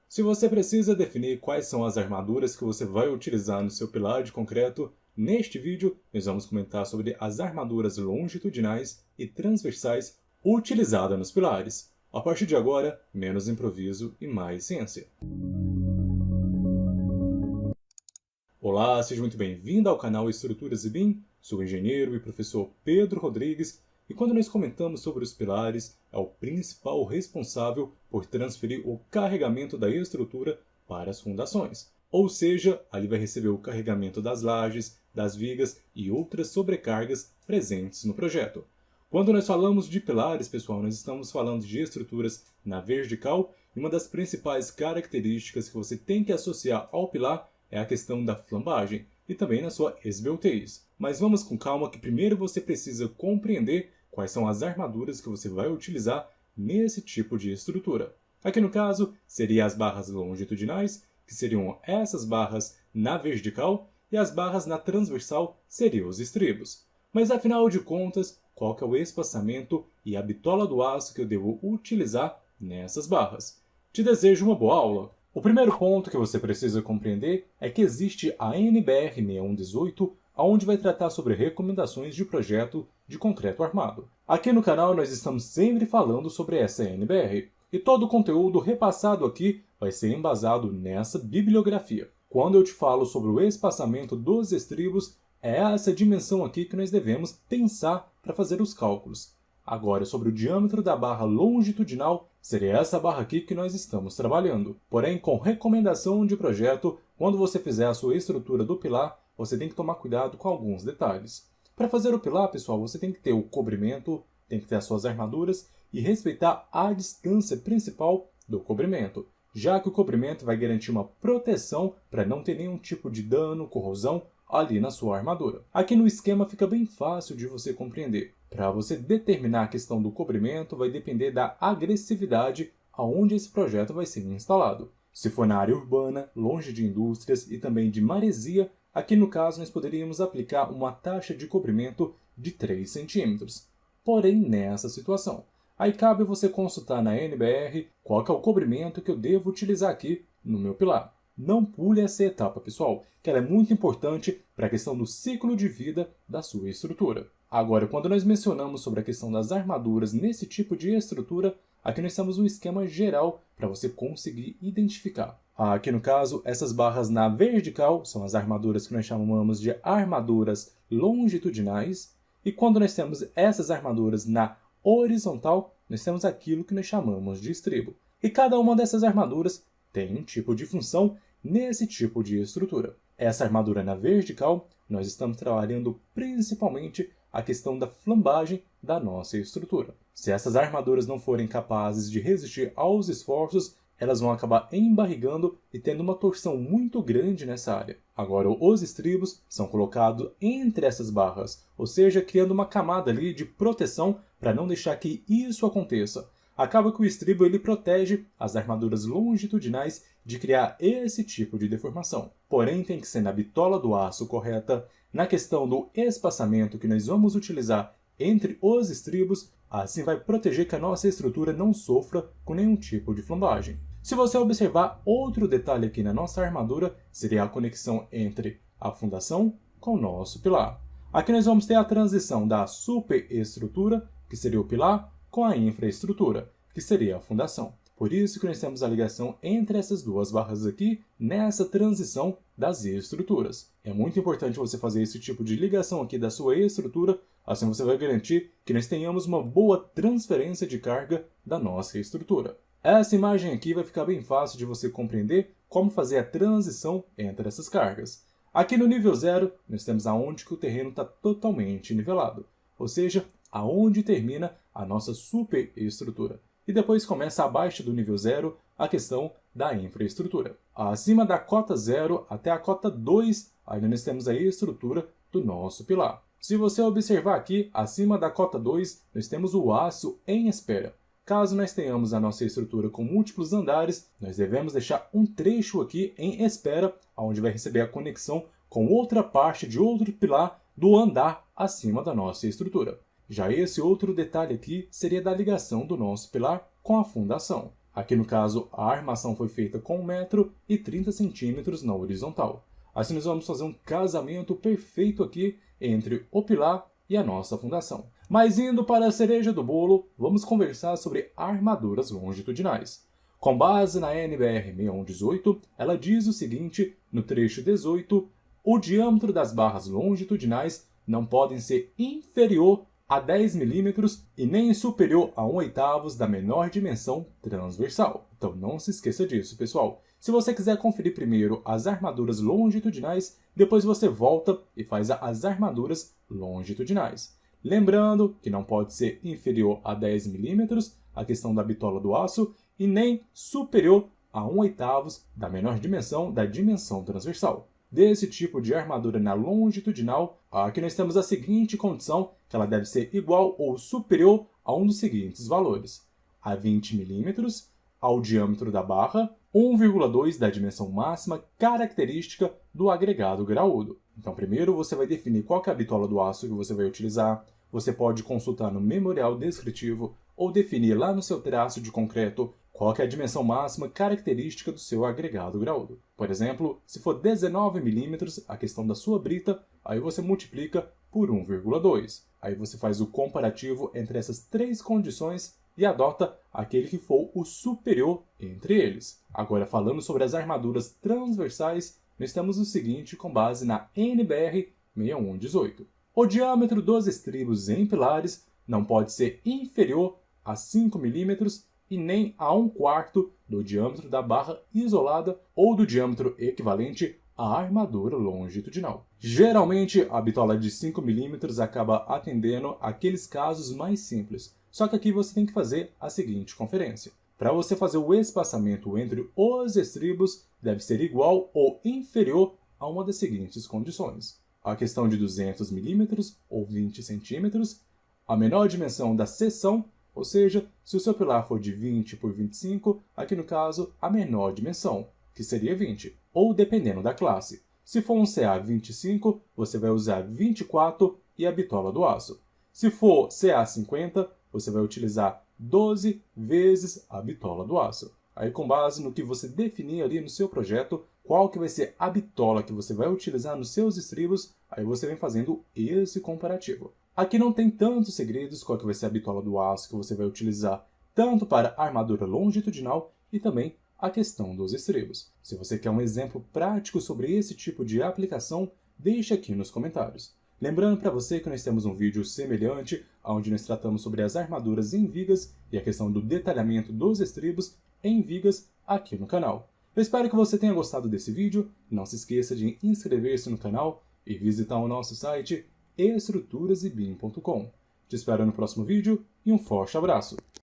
Se você precisa definir quais são as armaduras que você vai utilizar no seu pilar de concreto, neste vídeo nós vamos comentar sobre as armaduras longitudinais e transversais utilizadas nos pilares. A partir de agora, menos improviso e mais ciência. Olá, seja muito bem-vindo ao canal Estruturas e BIM. Sou o engenheiro e professor Pedro Rodrigues e quando nós comentamos sobre os pilares, é o principal responsável por transferir o carregamento da estrutura para as fundações. Ou seja, ali vai receber o carregamento das lajes, das vigas e outras sobrecargas presentes no projeto. Quando nós falamos de pilares, pessoal, nós estamos falando de estruturas na vertical e uma das principais características que você tem que associar ao pilar é a questão da flambagem e também na sua esbeltez. Mas vamos com calma que primeiro você precisa compreender quais são as armaduras que você vai utilizar nesse tipo de estrutura. Aqui no caso, seriam as barras longitudinais, que seriam essas barras na vertical, e as barras na transversal seriam os estribos. Mas afinal de contas, qual que é o espaçamento e a bitola do aço que eu devo utilizar nessas barras? Te desejo uma boa aula! O primeiro ponto que você precisa compreender é que existe a NBR 6118, onde vai tratar sobre recomendações de projeto de concreto armado. Aqui no canal nós estamos sempre falando sobre essa NBR, e todo o conteúdo repassado aqui vai ser embasado nessa bibliografia. Quando eu te falo sobre o espaçamento dos estribos, é essa dimensão aqui que nós devemos pensar para fazer os cálculos. Agora, sobre o diâmetro da barra longitudinal, seria essa barra aqui que nós estamos trabalhando. Porém, com recomendação de projeto, quando você fizer a sua estrutura do pilar, você tem que tomar cuidado com alguns detalhes. Para fazer o pilar, pessoal, você tem que ter o cobrimento, tem que ter as suas armaduras e respeitar a distância principal do cobrimento, já que o cobrimento vai garantir uma proteção para não ter nenhum tipo de dano, corrosão ali na sua armadura. Aqui no esquema fica bem fácil de você compreender. Para você determinar a questão do cobrimento, vai depender da agressividade aonde esse projeto vai ser instalado. Se for na área urbana, longe de indústrias e também de maresia, aqui no caso nós poderíamos aplicar uma taxa de cobrimento de 3 centímetros. Porém, nessa situação, aí cabe você consultar na NBR qual que é o cobrimento que eu devo utilizar aqui no meu pilar. Não pule essa etapa, pessoal, que ela é muito importante para a questão do ciclo de vida da sua estrutura. Agora, quando nós mencionamos sobre a questão das armaduras nesse tipo de estrutura, aqui nós temos um esquema geral para você conseguir identificar. Aqui no caso, essas barras na vertical são as armaduras que nós chamamos de armaduras longitudinais, e quando nós temos essas armaduras na horizontal, nós temos aquilo que nós chamamos de estribo. E cada uma dessas armaduras tem um tipo de função nesse tipo de estrutura. Essa armadura na vertical, nós estamos trabalhando principalmente a questão da flambagem da nossa estrutura. Se essas armaduras não forem capazes de resistir aos esforços, elas vão acabar embarrigando e tendo uma torção muito grande nessa área. Agora, os estribos são colocados entre essas barras, ou seja, criando uma camada ali de proteção para não deixar que isso aconteça. Acaba que o estribo ele protege as armaduras longitudinais de criar esse tipo de deformação. Porém, tem que ser na bitola do aço correta, na questão do espaçamento que nós vamos utilizar entre os estribos, assim vai proteger que a nossa estrutura não sofra com nenhum tipo de flambagem. Se você observar outro detalhe aqui na nossa armadura, seria a conexão entre a fundação com o nosso pilar. Aqui nós vamos ter a transição da superestrutura, que seria o pilar, com a infraestrutura, que seria a fundação. Por isso que nós temos a ligação entre essas duas barras aqui, nessa transição das estruturas. É muito importante você fazer esse tipo de ligação aqui da sua estrutura, assim você vai garantir que nós tenhamos uma boa transferência de carga da nossa estrutura. Essa imagem aqui vai ficar bem fácil de você compreender como fazer a transição entre essas cargas. Aqui no nível 0, nós temos aonde que o terreno está totalmente nivelado, ou seja, aonde termina a nossa superestrutura. E depois começa abaixo do nível 0 a questão da infraestrutura. Acima da cota 0 até a cota 2, ainda nós temos a estrutura do nosso pilar. Se você observar aqui, acima da cota 2, nós temos o aço em espera. Caso nós tenhamos a nossa estrutura com múltiplos andares, nós devemos deixar um trecho aqui em espera, onde vai receber a conexão com outra parte de outro pilar do andar acima da nossa estrutura. Já esse outro detalhe aqui seria da ligação do nosso pilar com a fundação. Aqui no caso, a armação foi feita com 1,30 m na horizontal. Assim nós vamos fazer um casamento perfeito aqui entre o pilar e a nossa fundação. Mas indo para a cereja do bolo, vamos conversar sobre armaduras longitudinais. Com base na NBR 6118, ela diz o seguinte, no trecho 18, o diâmetro das barras longitudinais não podem ser inferior a 10 mm e nem superior a 1/8 da menor dimensão transversal. Então não se esqueça disso, pessoal. Se você quiser conferir primeiro as armaduras longitudinais, depois você volta e faz as armaduras longitudinais. Lembrando que não pode ser inferior a 10 mm, a questão da bitola do aço, e nem superior a 1/8 da menor dimensão da dimensão transversal. Desse tipo de armadura na longitudinal, aqui nós temos a seguinte condição, que ela deve ser igual ou superior a um dos seguintes valores: a 20 mm, ao diâmetro da barra, 1,2 da dimensão máxima característica do agregado graúdo. Então, primeiro você vai definir qual que é a bitola do aço que você vai utilizar. Você pode consultar no memorial descritivo ou definir lá no seu traço de concreto qual que é a dimensão máxima característica do seu agregado graúdo. Por exemplo, se for 19 mm a questão da sua brita, aí você multiplica por 1,2. Aí você faz o comparativo entre essas três condições e adota aquele que for o superior entre eles. Agora, falando sobre as armaduras transversais, nós temos o seguinte com base na NBR 6118. O diâmetro dos estribos em pilares não pode ser inferior a 5 mm e nem a 1/4 do diâmetro da barra isolada ou do diâmetro equivalente à armadura longitudinal. Geralmente, a bitola de 5 mm acaba atendendo aqueles casos mais simples, só que aqui você tem que fazer a seguinte conferência. Para você fazer o espaçamento entre os estribos, deve ser igual ou inferior a uma das seguintes condições: a questão de 200 mm ou 20 cm, a menor dimensão da seção, ou seja, se o seu pilar for de 20 por 25, aqui no caso, a menor dimensão, que seria 20, ou dependendo da classe. Se for um CA 25, você vai usar 24 e a bitola do aço. Se for CA 50, você vai utilizar 12 vezes a bitola do aço. Aí, com base no que você definir ali no seu projeto, qual que vai ser a bitola que você vai utilizar nos seus estribos, aí você vem fazendo esse comparativo. Aqui não tem tantos segredos qual que vai ser a bitola do aço que você vai utilizar tanto para a armadura longitudinal e também a questão dos estribos. Se você quer um exemplo prático sobre esse tipo de aplicação, deixe aqui nos comentários. Lembrando para você que nós temos um vídeo semelhante, onde nós tratamos sobre as armaduras em vigas e a questão do detalhamento dos estribos em vigas aqui no canal. Eu espero que você tenha gostado desse vídeo, não se esqueça de inscrever-se no canal e visitar o nosso site estruturasebim.com. Te espero no próximo vídeo e um forte abraço!